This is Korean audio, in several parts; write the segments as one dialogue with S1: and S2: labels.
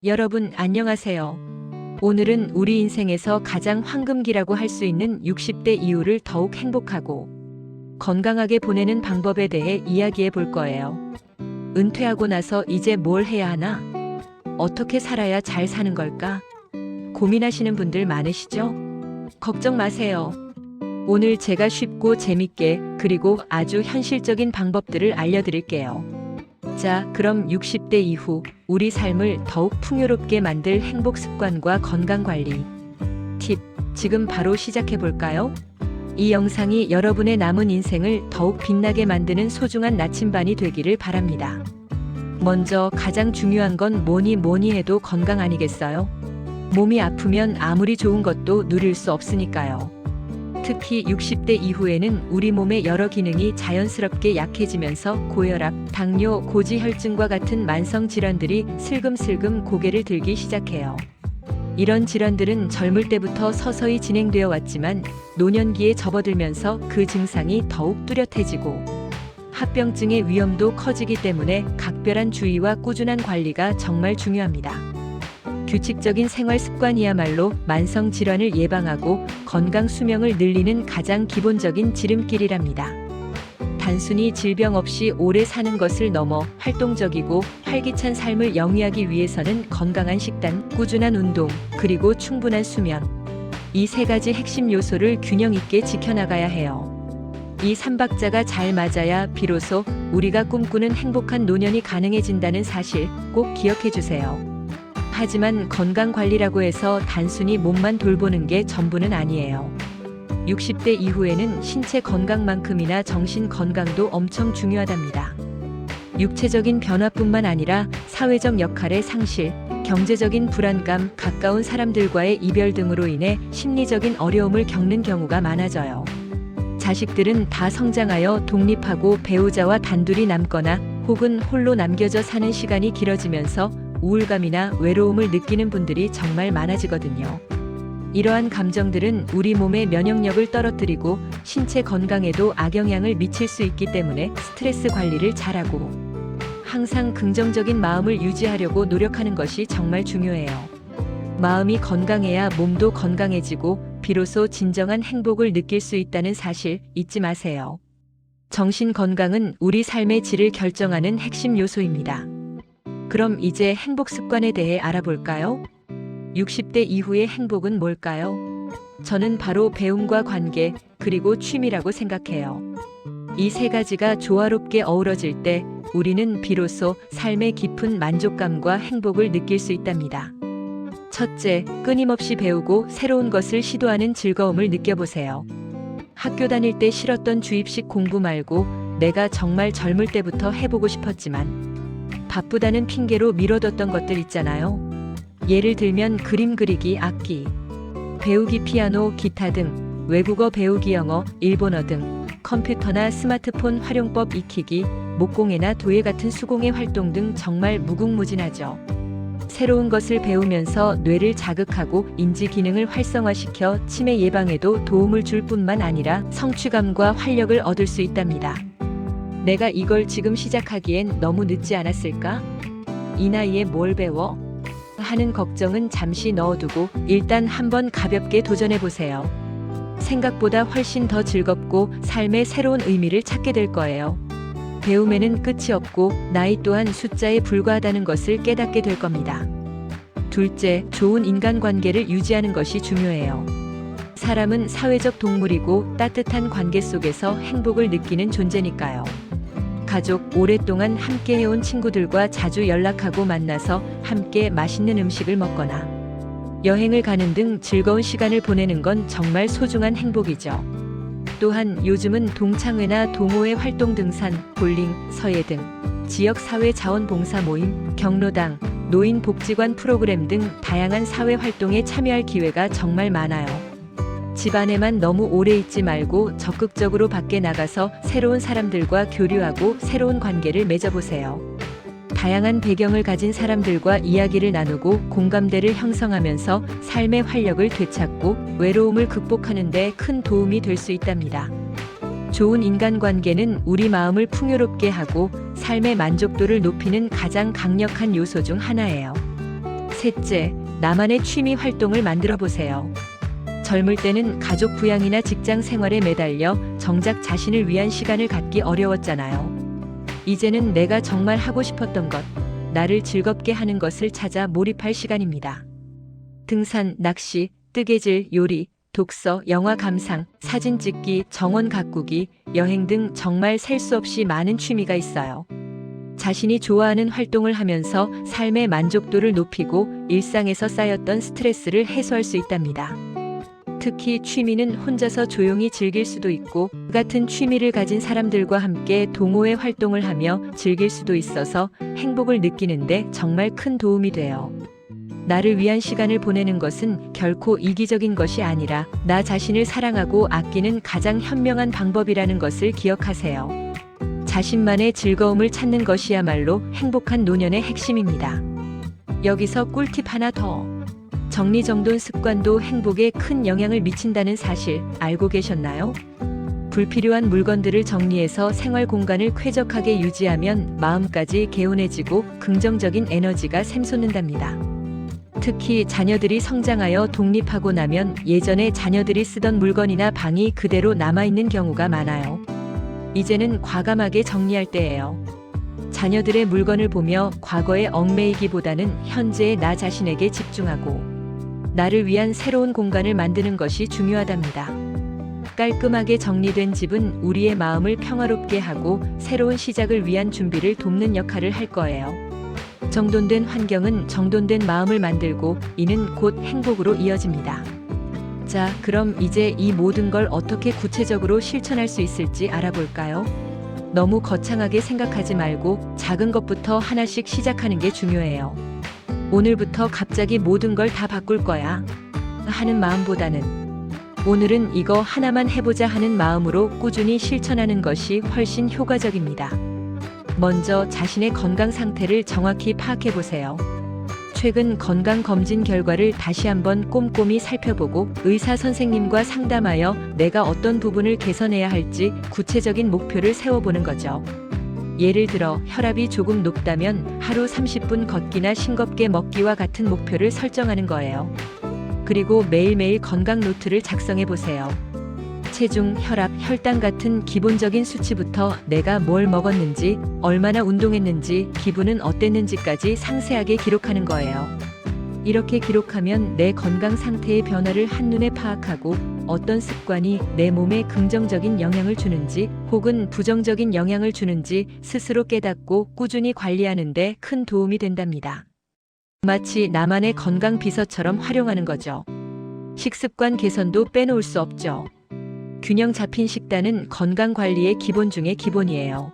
S1: 여러분 안녕하세요. 오늘은 우리 인생에서 가장 황금기라고 할 수 있는 60대 이후를 더욱 행복하고 건강하게 보내는 방법에 대해 이야기해 볼 거예요. 은퇴하고 나서 이제 뭘 해야 하나? 어떻게 살아야 잘 사는 걸까? 고민하시는 분들 많으시죠? 걱정 마세요. 오늘 제가 쉽고 재밌게 그리고 아주 현실적인 방법들을 알려드릴게요. 자, 그럼 60대 이후 우리 삶을 더욱 풍요롭게 만들 행복 습관과 건강 관리 팁, 지금 바로 시작해 볼까요? 이 영상이 여러분의 남은 인생을 더욱 빛나게 만드는 소중한 나침반이 되기를 바랍니다. 먼저 가장 중요한 건 뭐니 해도 건강 아니겠어요? 몸이 아프면 아무리 좋은 것도 누릴 수 없으니까요. 특히 60대 이후에는 우리 몸의 여러 기능이 자연스럽게 약해지면서 고혈압, 당뇨, 고지혈증과 같은 만성 질환들이 슬금슬금 고개를 들기 시작해요. 이런 질환들은 젊을 때부터 서서히 진행되어 왔지만 노년기에 접어들면서 그 증상이 더욱 뚜렷해지고 합병증의 위험도 커지기 때문에 각별한 주의와 꾸준한 관리가 정말 중요합니다. 규칙적인 생활 습관이야말로 만성 질환을 예방하고 건강 수명을 늘리는 가장 기본적인 지름길이랍니다. 단순히 질병 없이 오래 사는 것을 넘어 활동적이고 활기찬 삶을 영위하기 위해서는 건강한 식단, 꾸준한 운동, 그리고 충분한 수면. 이 세 가지 핵심 요소를 균형 있게 지켜나가야 해요. 이 삼박자가 잘 맞아야 비로소 우리가 꿈꾸는 행복한 노년이 가능해진다는 사실 꼭 기억해 주세요. 하지만 건강 관리라고 해서 단순히 몸만 돌보는 게 전부는 아니에요. 60대 이후에는 신체 건강만큼이나 정신 건강도 엄청 중요하답니다. 육체적인 변화뿐만 아니라 사회적 역할의 상실, 경제적인 불안감, 가까운 사람들과의 이별 등으로 인해 심리적인 어려움을 겪는 경우가 많아져요. 자식들은 다 성장하여 독립하고 배우자와 단둘이 남거나 혹은 홀로 남겨져 사는 시간이 길어지면서 우울감이나 외로움을 느끼는 분들이 정말 많아지거든요. 이러한 감정들은 우리 몸의 면역력을 떨어뜨리고 신체 건강에도 악영향을 미칠 수 있기 때문에 스트레스 관리를 잘하고 항상 긍정적인 마음을 유지하려고 노력하는 것이 정말 중요해요. 마음이 건강해야 몸도 건강해지고 비로소 진정한 행복을 느낄 수 있다는 사실 잊지 마세요. 정신 건강은 우리 삶의 질을 결정하는 핵심 요소입니다. 그럼 이제 행복 습관에 대해 알아볼까요? 60대 이후의 행복은 뭘까요? 저는 바로 배움과 관계, 그리고 취미라고 생각해요. 이 세 가지가 조화롭게 어우러질 때 우리는 비로소 삶의 깊은 만족감과 행복을 느낄 수 있답니다. 첫째, 끊임없이 배우고 새로운 것을 시도하는 즐거움을 느껴보세요. 학교 다닐 때 싫었던 주입식 공부 말고 내가 정말 젊을 때부터 해보고 싶었지만 바쁘다는 핑계로 미뤄뒀던 것들 있잖아요. 예를 들면 그림 그리기, 악기 배우기, 피아노, 기타 등, 외국어 배우기, 영어, 일본어 등, 컴퓨터나 스마트폰 활용법 익히기, 목공예나 도예 같은 수공예 활동 등 정말 무궁무진하죠. 새로운 것을 배우면서 뇌를 자극하고 인지 기능을 활성화시켜 치매 예방에도 도움을 줄 뿐만 아니라 성취감과 활력을 얻을 수 있답니다. 내가 이걸 지금 시작하기엔 너무 늦지 않았을까? 이 나이에 뭘 배워? 하는 걱정은 잠시 넣어두고 일단 한번 가볍게 도전해보세요. 생각보다 훨씬 더 즐겁고 삶의 새로운 의미를 찾게 될 거예요. 배움에는 끝이 없고 나이 또한 숫자에 불과하다는 것을 깨닫게 될 겁니다. 둘째, 좋은 인간관계를 유지하는 것이 중요해요. 사람은 사회적 동물이고 따뜻한 관계 속에서 행복을 느끼는 존재니까요. 가족, 오랫동안 함께 해온 친구들과 자주 연락하고 만나서 함께 맛있는 음식을 먹거나 여행을 가는 등 즐거운 시간을 보내는 건 정말 소중한 행복이죠. 또한 요즘은 동창회나 동호회 활동, 등산, 볼링, 서예 등 지역 사회 자원봉사 모임, 경로당, 노인복지관 프로그램 등 다양한 사회 활동에 참여할 기회가 정말 많아요. 집 안에만 너무 오래 있지 말고 적극적으로 밖에 나가서 새로운 사람들과 교류하고 새로운 관계를 맺어보세요. 다양한 배경을 가진 사람들과 이야기를 나누고 공감대를 형성하면서 삶의 활력을 되찾고 외로움을 극복하는 데 큰 도움이 될 수 있답니다. 좋은 인간관계는 우리 마음을 풍요롭게 하고 삶의 만족도를 높이는 가장 강력한 요소 중 하나예요. 셋째, 나만의 취미 활동을 만들어 보세요. 젊을 때는 가족 부양이나 직장 생활에 매달려 정작 자신을 위한 시간을 갖기 어려웠잖아요. 이제는 내가 정말 하고 싶었던 것, 나를 즐겁게 하는 것을 찾아 몰입할 시간입니다. 등산, 낚시, 뜨개질, 요리, 독서, 영화 감상, 사진 찍기, 정원 가꾸기, 여행 등 정말 셀 수 없이 많은 취미가 있어요. 자신이 좋아하는 활동을 하면서 삶의 만족도를 높이고 일상에서 쌓였던 스트레스를 해소할 수 있답니다. 특히 취미는 혼자서 조용히 즐길 수도 있고 같은 취미를 가진 사람들과 함께 동호회 활동을 하며 즐길 수도 있어서 행복을 느끼는데 정말 큰 도움이 돼요. 나를 위한 시간을 보내는 것은 결코 이기적인 것이 아니라 나 자신을 사랑하고 아끼는 가장 현명한 방법이라는 것을 기억하세요. 자신만의 즐거움을 찾는 것이야말로 행복한 노년의 핵심입니다. 여기서 꿀팁 하나 더. 정리정돈 습관도 행복에 큰 영향을 미친다는 사실 알고 계셨나요? 불필요한 물건들을 정리해서 생활 공간을 쾌적하게 유지하면 마음까지 개운해지고 긍정적인 에너지가 샘솟는답니다. 특히 자녀들이 성장하여 독립하고 나면 예전에 자녀들이 쓰던 물건이나 방이 그대로 남아있는 경우가 많아요. 이제는 과감하게 정리할 때예요. 자녀들의 물건을 보며 과거에 얽매이기보다는 현재의 나 자신에게 집중하고 나를 위한 새로운 공간을 만드는 것이 중요하답니다. 깔끔하게 정리된 집은 우리의 마음을 평화롭게 하고 새로운 시작을 위한 준비를 돕는 역할을 할 거예요. 정돈된 환경은 정돈된 마음을 만들고 이는 곧 행복으로 이어집니다. 자, 그럼 이제 이 모든 걸 어떻게 구체적으로 실천할 수 있을지 알아볼까요? 너무 거창하게 생각하지 말고 작은 것부터 하나씩 시작하는 게 중요해요. 오늘부터 갑자기 모든 걸 다 바꿀 거야 하는 마음보다는 오늘은 이거 하나만 해보자 하는 마음으로 꾸준히 실천하는 것이 훨씬 효과적입니다. 먼저 자신의 건강 상태를 정확히 파악해 보세요. 최근 건강 검진 결과를 다시 한번 꼼꼼히 살펴보고 의사 선생님과 상담하여 내가 어떤 부분을 개선해야 할지 구체적인 목표를 세워보는 거죠. 예를 들어 혈압이 조금 높다면 하루 30분 걷기나 싱겁게 먹기와 같은 목표를 설정하는 거예요. 그리고 매일매일 건강 노트를 작성해 보세요. 체중, 혈압, 혈당 같은 기본적인 수치부터 내가 뭘 먹었는지, 얼마나 운동했는지, 기분은 어땠는지까지 상세하게 기록하는 거예요. 이렇게 기록하면 내 건강 상태의 변화를 한눈에 파악하고 어떤 습관이 내 몸에 긍정적인 영향을 주는지 혹은 부정적인 영향을 주는지 스스로 깨닫고 꾸준히 관리하는 데 큰 도움이 된답니다. 마치 나만의 건강 비서처럼 활용하는 거죠. 식습관 개선도 빼놓을 수 없죠. 균형 잡힌 식단은 건강 관리의 기본 중에 기본이에요.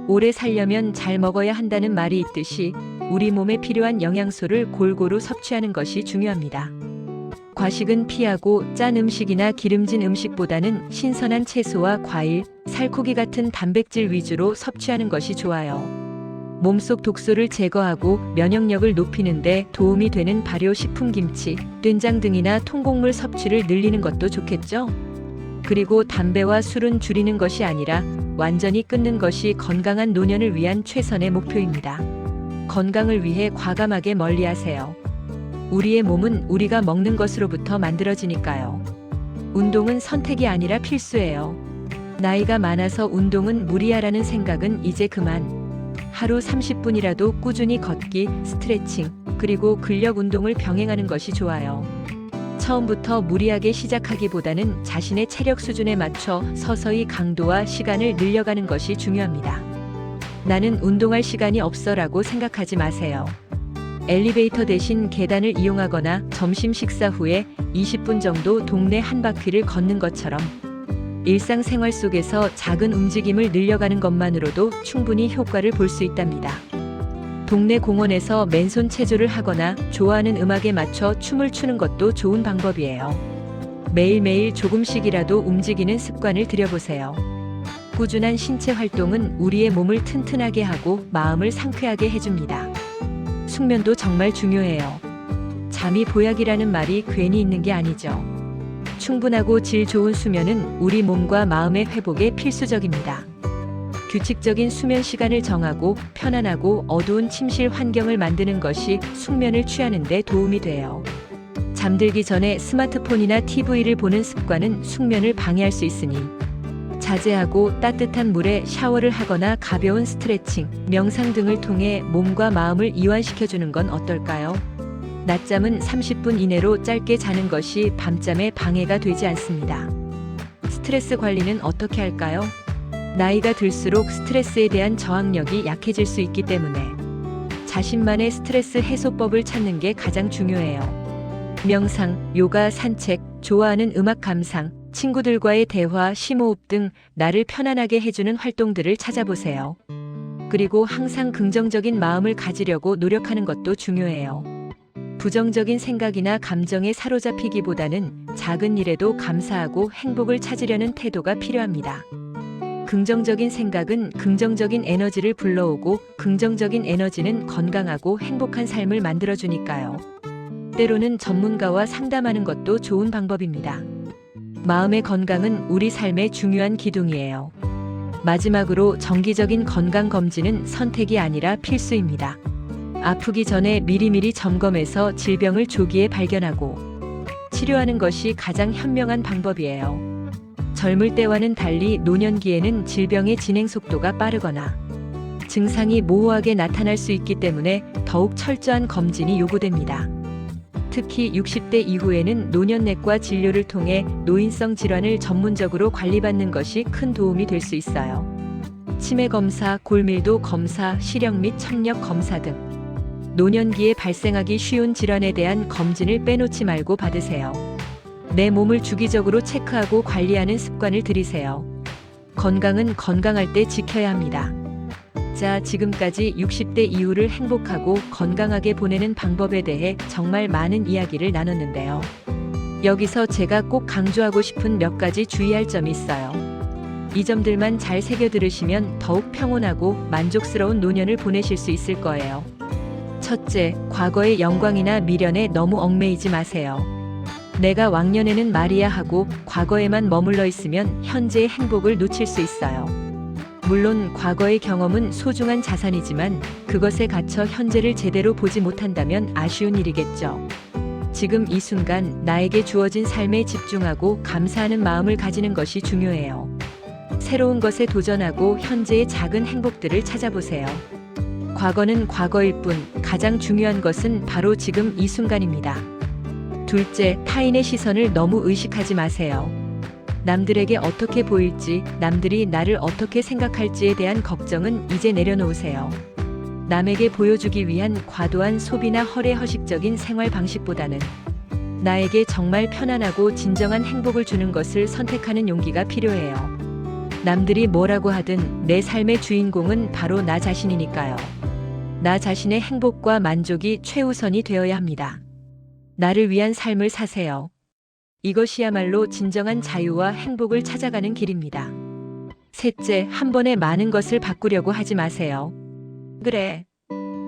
S1: 오래 살려면 잘 먹어야 한다는 말이 있듯이 우리 몸에 필요한 영양소를 골고루 섭취하는 것이 중요합니다. 과식은 피하고 짠 음식이나 기름진 음식보다는 신선한 채소와 과일, 살코기 같은 단백질 위주로 섭취하는 것이 좋아요. 몸속 독소를 제거하고 면역력을 높이는 데 도움이 되는 발효식품 김치, 된장 등이나 통곡물 섭취를 늘리는 것도 좋겠죠? 그리고 담배와 술은 줄이는 것이 아니라 완전히 끊는 것이 건강한 노년을 위한 최선의 목표입니다. 건강을 위해 과감하게 멀리하세요. 우리의 몸은 우리가 먹는 것으로부터 만들어지니까요. 운동은 선택이 아니라 필수예요. 나이가 많아서 운동은 무리야라는 생각은 이제 그만. 하루 30분이라도 꾸준히 걷기, 스트레칭, 그리고 근력 운동을 병행하는 것이 좋아요. 처음부터 무리하게 시작하기보다는 자신의 체력 수준에 맞춰 서서히 강도와 시간을 늘려가는 것이 중요합니다. 나는 운동할 시간이 없어라고 생각하지 마세요. 엘리베이터 대신 계단을 이용하거나 점심 식사 후에 20분 정도 동네 한 바퀴를 걷는 것처럼 일상생활 속에서 작은 움직임을 늘려가는 것만으로도 충분히 효과를 볼 수 있답니다. 동네 공원에서 맨손 체조를 하거나 좋아하는 음악에 맞춰 춤을 추는 것도 좋은 방법이에요. 매일매일 조금씩이라도 움직이는 습관을 들여보세요. 꾸준한 신체 활동은 우리의 몸을 튼튼하게 하고 마음을 상쾌하게 해줍니다. 숙면도 정말 중요해요. 잠이 보약이라는 말이 괜히 있는 게 아니죠. 충분하고 질 좋은 수면은 우리 몸과 마음의 회복에 필수적입니다. 규칙적인 수면 시간을 정하고 편안하고 어두운 침실 환경을 만드는 것이 숙면을 취하는 데 도움이 돼요. 잠들기 전에 스마트폰이나 TV를 보는 습관은 숙면을 방해할 수 있으니 자제하고 따뜻한 물에 샤워를 하거나 가벼운 스트레칭, 명상 등을 통해 몸과 마음을 이완시켜주는 건 어떨까요? 낮잠은 30분 이내로 짧게 자는 것이 밤잠에 방해가 되지 않습니다. 스트레스 관리는 어떻게 할까요? 나이가 들수록 스트레스에 대한 저항력이 약해질 수 있기 때문에 자신만의 스트레스 해소법을 찾는 게 가장 중요해요. 명상, 요가, 산책, 좋아하는 음악 감상, 친구들과의 대화, 심호흡 등 나를 편안하게 해주는 활동들을 찾아보세요. 그리고 항상 긍정적인 마음을 가지려고 노력하는 것도 중요해요. 부정적인 생각이나 감정에 사로잡히기보다는 작은 일에도 감사하고 행복을 찾으려는 태도가 필요합니다. 긍정적인 생각은 긍정적인 에너지를 불러오고 긍정적인 에너지는 건강하고 행복한 삶을 만들어주니까요. 때로는 전문가와 상담하는 것도 좋은 방법입니다. 마음의 건강은 우리 삶의 중요한 기둥이에요. 마지막으로 정기적인 건강검진은 선택이 아니라 필수입니다. 아프기 전에 미리미리 점검해서 질병을 조기에 발견하고 치료하는 것이 가장 현명한 방법이에요. 젊을 때와는 달리 노년기에는 질병의 진행 속도가 빠르거나 증상이 모호하게 나타날 수 있기 때문에 더욱 철저한 검진이 요구됩니다. 특히 60대 이후에는 노년내과 진료를 통해 노인성 질환을 전문적으로 관리받는 것이 큰 도움이 될 수 있어요. 치매 검사, 골밀도 검사, 시력 및 청력 검사 등 노년기에 발생하기 쉬운 질환에 대한 검진을 빼놓지 말고 받으세요. 내 몸을 주기적으로 체크하고 관리하는 습관을 들이세요. 건강은 건강할 때 지켜야 합니다. 자, 지금까지 60대 이후를 행복하고 건강하게 보내는 방법에 대해 정말 많은 이야기를 나눴는데요. 여기서 제가 꼭 강조하고 싶은 몇 가지 주의할 점이 있어요. 이 점들만 잘 새겨 들으시면 더욱 평온하고 만족스러운 노년을 보내실 수 있을 거예요. 첫째, 과거의 영광이나 미련에 너무 얽매이지 마세요. 내가 왕년에는 말이야 하고 과거에만 머물러 있으면 현재의 행복을 놓칠 수 있어요. 물론 과거의 경험은 소중한 자산이지만 그것에 갇혀 현재를 제대로 보지 못한다면 아쉬운 일이겠죠. 지금 이 순간 나에게 주어진 삶에 집중하고 감사하는 마음을 가지는 것이 중요해요. 새로운 것에 도전하고 현재의 작은 행복들을 찾아보세요. 과거는 과거일 뿐 가장 중요한 것은 바로 지금 이 순간입니다. 둘째, 타인의 시선을 너무 의식하지 마세요. 남들에게 어떻게 보일지, 남들이 나를 어떻게 생각할지에 대한 걱정은 이제 내려놓으세요. 남에게 보여주기 위한 과도한 소비나 허례허식적인 생활 방식보다는 나에게 정말 편안하고 진정한 행복을 주는 것을 선택하는 용기가 필요해요. 남들이 뭐라고 하든 내 삶의 주인공은 바로 나 자신이니까요. 나 자신의 행복과 만족이 최우선이 되어야 합니다. 나를 위한 삶을 사세요. 이것이야말로 진정한 자유와 행복을 찾아가는 길입니다. 셋째, 한 번에 많은 것을 바꾸려고 하지 마세요. 그래,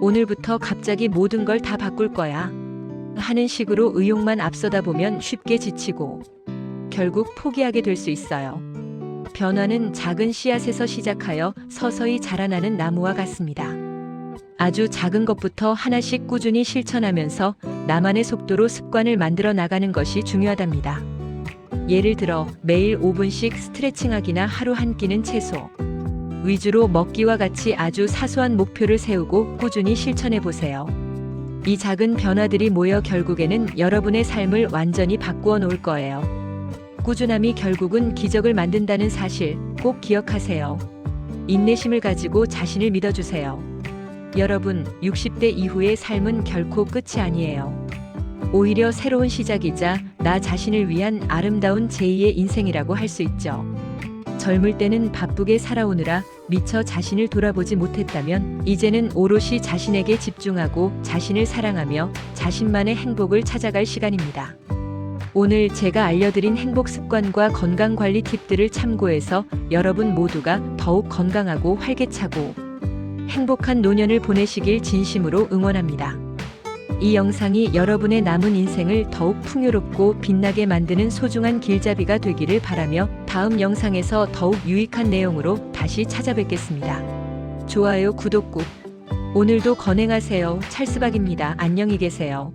S1: 오늘부터 갑자기 모든 걸 다 바꿀 거야 하는 식으로 의욕만 앞서다 보면 쉽게 지치고 결국 포기하게 될 수 있어요. 변화는 작은 씨앗에서 시작하여 서서히 자라나는 나무와 같습니다. 아주 작은 것부터 하나씩 꾸준히 실천하면서 나만의 속도로 습관을 만들어 나가는 것이 중요하답니다. 예를 들어 매일 5분씩 스트레칭하기나 하루 한 끼는 채소 위주로 먹기와 같이 아주 사소한 목표를 세우고 꾸준히 실천해 보세요. 이 작은 변화들이 모여 결국에는 여러분의 삶을 완전히 바꾸어 놓을 거예요. 꾸준함이 결국은 기적을 만든다는 사실 꼭 기억하세요. 인내심을 가지고 자신을 믿어주세요. 여러분, 60대 이후의 삶은 결코 끝이 아니에요. 오히려 새로운 시작이자 나 자신을 위한 아름다운 제2의 인생이라고 할 수 있죠. 젊을 때는 바쁘게 살아오느라 미처 자신을 돌아보지 못했다면 이제는 오롯이 자신에게 집중하고 자신을 사랑하며 자신만의 행복을 찾아갈 시간입니다. 오늘 제가 알려드린 행복 습관과 건강관리 팁들을 참고해서 여러분 모두가 더욱 건강하고 활기차고 행복한 노년을 보내시길 진심으로 응원합니다. 이 영상이 여러분의 남은 인생을 더욱 풍요롭고 빛나게 만드는 소중한 길잡이가 되기를 바라며 다음 영상에서 더욱 유익한 내용으로 다시 다시 찾아뵙겠습니다. 좋아요, 구독 꾹. 오늘도 건행하세요. 찰스박입니다. 안녕히 계세요.